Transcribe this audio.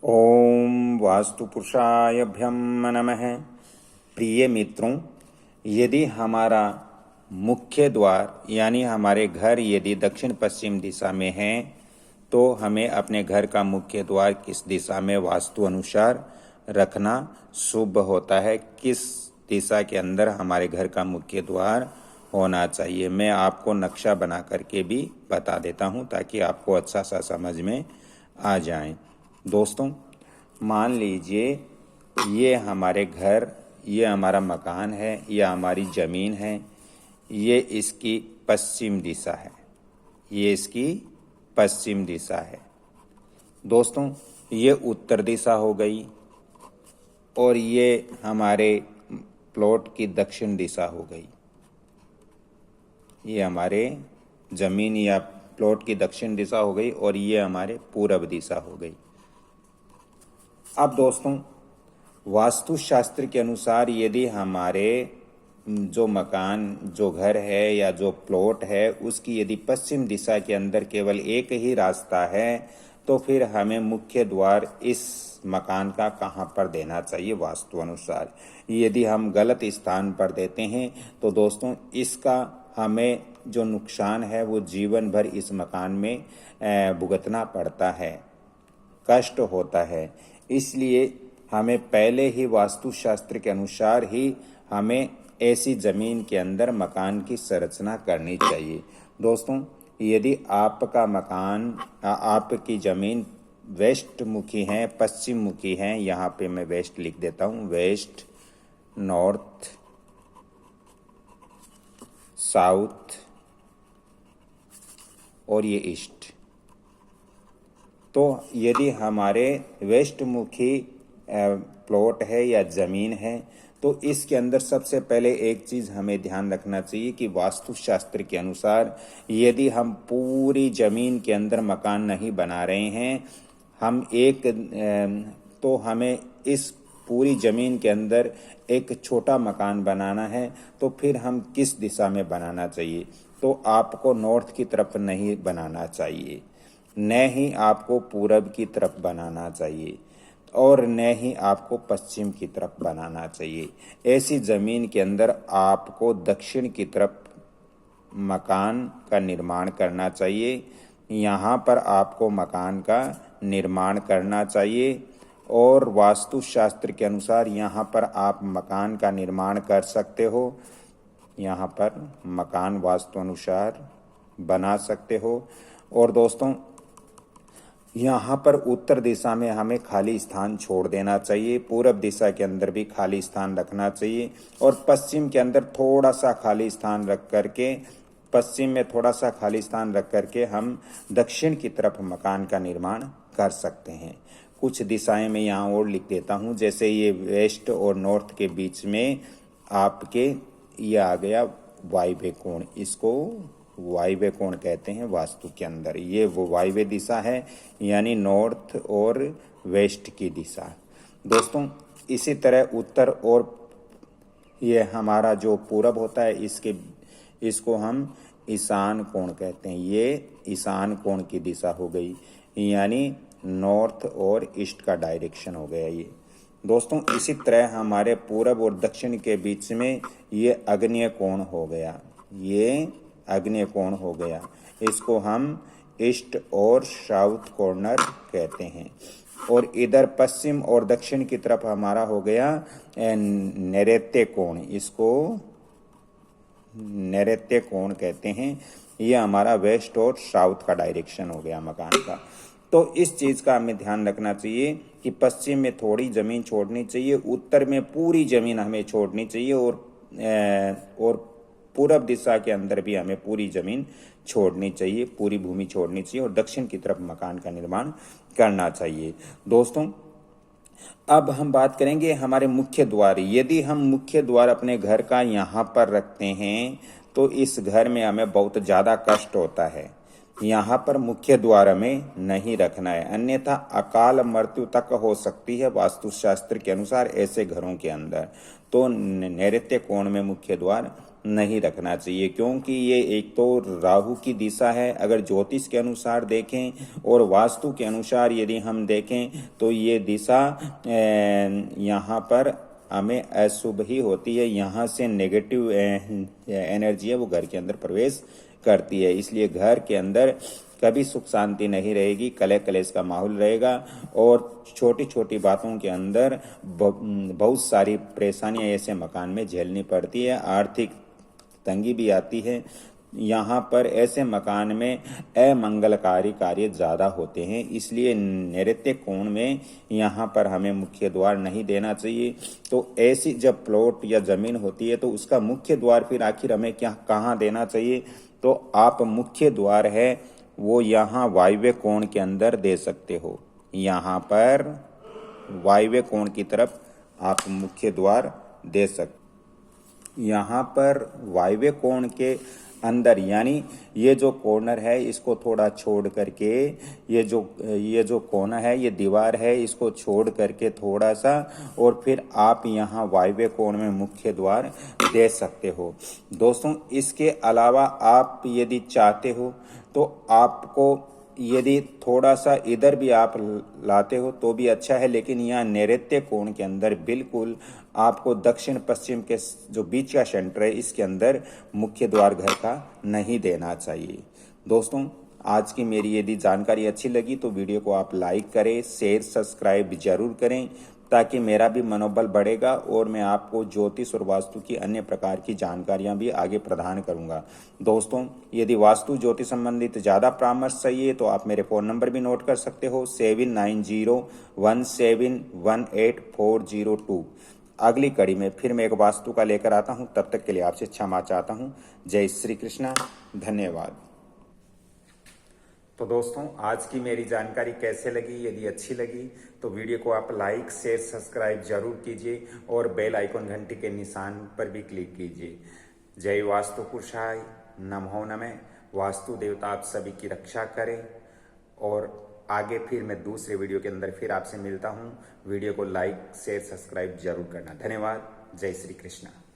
ओम वास्तुपुरुषायभ्यं नमः। प्रिय मित्रों, यदि हमारा मुख्य द्वार यानी हमारे घर यदि दक्षिण पश्चिम दिशा में है तो हमें अपने घर का मुख्य द्वार किस दिशा में वास्तु अनुसार रखना शुभ होता है, किस दिशा के अंदर हमारे घर का मुख्य द्वार होना चाहिए। मैं आपको नक्शा बना करके भी बता देता हूं ताकि आपको अच्छा सा समझ में आ जाए। दोस्तों, मान लीजिए ये हमारे घर, ये हमारा मकान है, ये हमारी ज़मीन है, ये इसकी पश्चिम दिशा है, ये इसकी पश्चिम दिशा है। दोस्तों, ये उत्तर दिशा हो गई और ये हमारे प्लॉट की दक्षिण दिशा हो गई। ये हमारे ज़मीन या प्लॉट की दक्षिण दिशा हो गई और ये हमारे पूरब दिशा हो गई। अब दोस्तों, वास्तुशास्त्र के अनुसार यदि हमारे जो मकान, जो घर है या जो प्लॉट है उसकी यदि पश्चिम दिशा के अंदर केवल एक ही रास्ता है तो फिर हमें मुख्य द्वार इस मकान का कहाँ पर देना चाहिए वास्तु अनुसार। यदि हम गलत स्थान पर देते हैं तो दोस्तों इसका हमें जो नुकसान है वो जीवन भर इस मकान में भुगतना पड़ता है, कष्ट होता है। इसलिए हमें पहले ही वास्तुशास्त्र के अनुसार ही हमें ऐसी ज़मीन के अंदर मकान की संरचना करनी चाहिए। दोस्तों, यदि आपका मकान, आपकी ज़मीन वेस्ट मुखी है, पश्चिम मुखी है, यहाँ पे मैं वेस्ट लिख देता हूँ, वेस्ट, नॉर्थ, साउथ और ये ईस्ट। तो यदि हमारे वेस्ट मुखी प्लॉट है या ज़मीन है तो इसके अंदर सबसे पहले एक चीज़ हमें ध्यान रखना चाहिए कि वास्तुशास्त्र के अनुसार यदि हम पूरी ज़मीन के अंदर मकान नहीं बना रहे हैं, हम तो हमें इस पूरी ज़मीन के अंदर एक छोटा मकान बनाना है तो फिर हम किस दिशा में बनाना चाहिए? तो आपको नॉर्थ की तरफ नहीं बनाना चाहिए, न ही आपको पूरब की तरफ बनाना चाहिए और न ही आपको पश्चिम की तरफ बनाना चाहिए। ऐसी ज़मीन के अंदर आपको दक्षिण की तरफ मकान का निर्माण करना चाहिए। यहाँ पर आपको मकान का निर्माण करना चाहिए और वास्तुशास्त्र के अनुसार यहाँ पर आप मकान का निर्माण कर सकते हो। यहाँ पर मकान वास्तु अनुसार बना सकते हो। और दोस्तों, यहाँ पर उत्तर दिशा में हमें खाली स्थान छोड़ देना चाहिए, पूरब दिशा के अंदर भी खाली स्थान रखना चाहिए और पश्चिम के अंदर थोड़ा सा खाली स्थान रख करके, पश्चिम में थोड़ा सा खाली स्थान रख करके हम दक्षिण की तरफ मकान का निर्माण कर सकते हैं। कुछ दिशाएं मैं यहाँ और लिख देता हूँ, जैसे ये वेस्ट और नॉर्थ के बीच में आपके ये आ गया वायव्य कोण, इसको वायव्य कोण कहते हैं वास्तु के अंदर। ये वो वायव्य दिशा है यानी नॉर्थ और वेस्ट की दिशा। दोस्तों, इसी तरह उत्तर और ये हमारा जो पूरब होता है इसको हम ईशान कोण कहते हैं। ये ईशान कोण की दिशा हो गई यानी नॉर्थ और ईस्ट का डायरेक्शन हो गया ये। दोस्तों, इसी तरह हमारे पूरब और दक्षिण के बीच में ये आग्नेय कोण हो गया, ये आग्नेय कोण हो गया। इसको हम ईस्ट और साउथ कॉर्नर कहते हैं। और इधर पश्चिम और दक्षिण की तरफ हमारा हो गया नैऋत्य कोण, इसको नैऋत्य कोण कहते हैं। ये हमारा वेस्ट और साउथ का डायरेक्शन हो गया मकान का। तो इस चीज़ का हमें ध्यान रखना चाहिए कि पश्चिम में थोड़ी ज़मीन छोड़नी चाहिए, उत्तर में पूरी ज़मीन हमें छोड़नी चाहिए और पूरब दिशा के अंदर भी हमें पूरी ज़मीन छोड़नी चाहिए, पूरी भूमि छोड़नी चाहिए और दक्षिण की तरफ मकान का निर्माण करना चाहिए। दोस्तों, अब हम बात करेंगे हमारे मुख्य द्वार। यदि हम मुख्य द्वार अपने घर का यहाँ पर रखते हैं तो इस घर में हमें बहुत ज़्यादा कष्ट होता है। यहाँ पर मुख्य द्वार हमें नहीं रखना है, अन्यथा अकाल मृत्यु तक हो सकती है वास्तुशास्त्र के अनुसार ऐसे घरों के अंदर। तो नैऋत्य कोण में मुख्य द्वार नहीं रखना चाहिए, क्योंकि ये एक तो राहु की दिशा है। अगर ज्योतिष के अनुसार देखें और वास्तु के अनुसार यदि हम देखें तो ये दिशा यहाँ पर हमें अशुभ ही होती है। यहाँ से नेगेटिव एनर्जी है वो घर के अंदर प्रवेश करती है, इसलिए घर के अंदर कभी सुख शांति नहीं रहेगी, कलह कलेश का माहौल रहेगा और छोटी छोटी बातों के अंदर बहुत सारी परेशानियां ऐसे मकान में झेलनी पड़ती है, आर्थिक तंगी भी आती है। यहाँ पर ऐसे मकान में अमंगलकारी कार्य ज़्यादा होते हैं, इसलिए नैऋत्य कोण में यहाँ पर हमें मुख्य द्वार नहीं देना चाहिए। तो ऐसी जब प्लॉट या ज़मीन होती है तो उसका मुख्य द्वार फिर आखिर हमें क्या कहाँ देना चाहिए, तो आप मुख्य द्वार है वो यहाँ वायव्य कोण के अंदर दे सकते हो। यहाँ पर वायव्य कोण की तरफ आप मुख्य द्वार दे सकते। यहाँ पर वायव्य कोण के अंदर यानी ये जो कॉर्नर है इसको थोड़ा छोड़ करके ये जो कोना है, ये दीवार है, इसको छोड़ करके थोड़ा सा और फिर आप यहाँ वायव्य कोण में मुख्य द्वार दे सकते हो। दोस्तों इसके अलावा आप यदि चाहते हो तो आपको यदि थोड़ा सा इधर भी आप लाते हो तो भी अच्छा है, लेकिन यहाँ नैऋत्य कोण के अंदर बिल्कुल आपको दक्षिण पश्चिम के जो बीच का सेंटर है इसके अंदर मुख्य द्वार घर का नहीं देना चाहिए। दोस्तों आज की मेरी यदि जानकारी अच्छी लगी तो वीडियो को आप लाइक करें, शेयर सब्सक्राइब जरूर करें, ताकि मेरा भी मनोबल बढ़ेगा और मैं आपको ज्योतिष और वास्तु की अन्य प्रकार की जानकारियां भी आगे प्रदान करूंगा। दोस्तों यदि वास्तु ज्योतिष संबंधित ज़्यादा परामर्श चाहिए तो आप मेरे फ़ोन नंबर भी नोट कर सकते हो 7901718402। अगली कड़ी में फिर मैं एक वास्तु का लेकर आता हूं, तब तक के लिए आपसे क्षमा चाहता हूं। जय श्री कृष्णा, धन्यवाद। तो दोस्तों आज की मेरी जानकारी कैसे लगी, यदि अच्छी लगी तो वीडियो को आप लाइक शेयर सब्सक्राइब जरूर कीजिए और बेल आइकन घंटी के निशान पर भी क्लिक कीजिए। जय वास्तु पुरुषाय नमो नमः। वास्तु देवता आप सभी की रक्षा करें और आगे फिर मैं दूसरे वीडियो के अंदर फिर आपसे मिलता हूँ। वीडियो को लाइक शेयर सब्सक्राइब जरूर करना। धन्यवाद। जय श्री कृष्णा।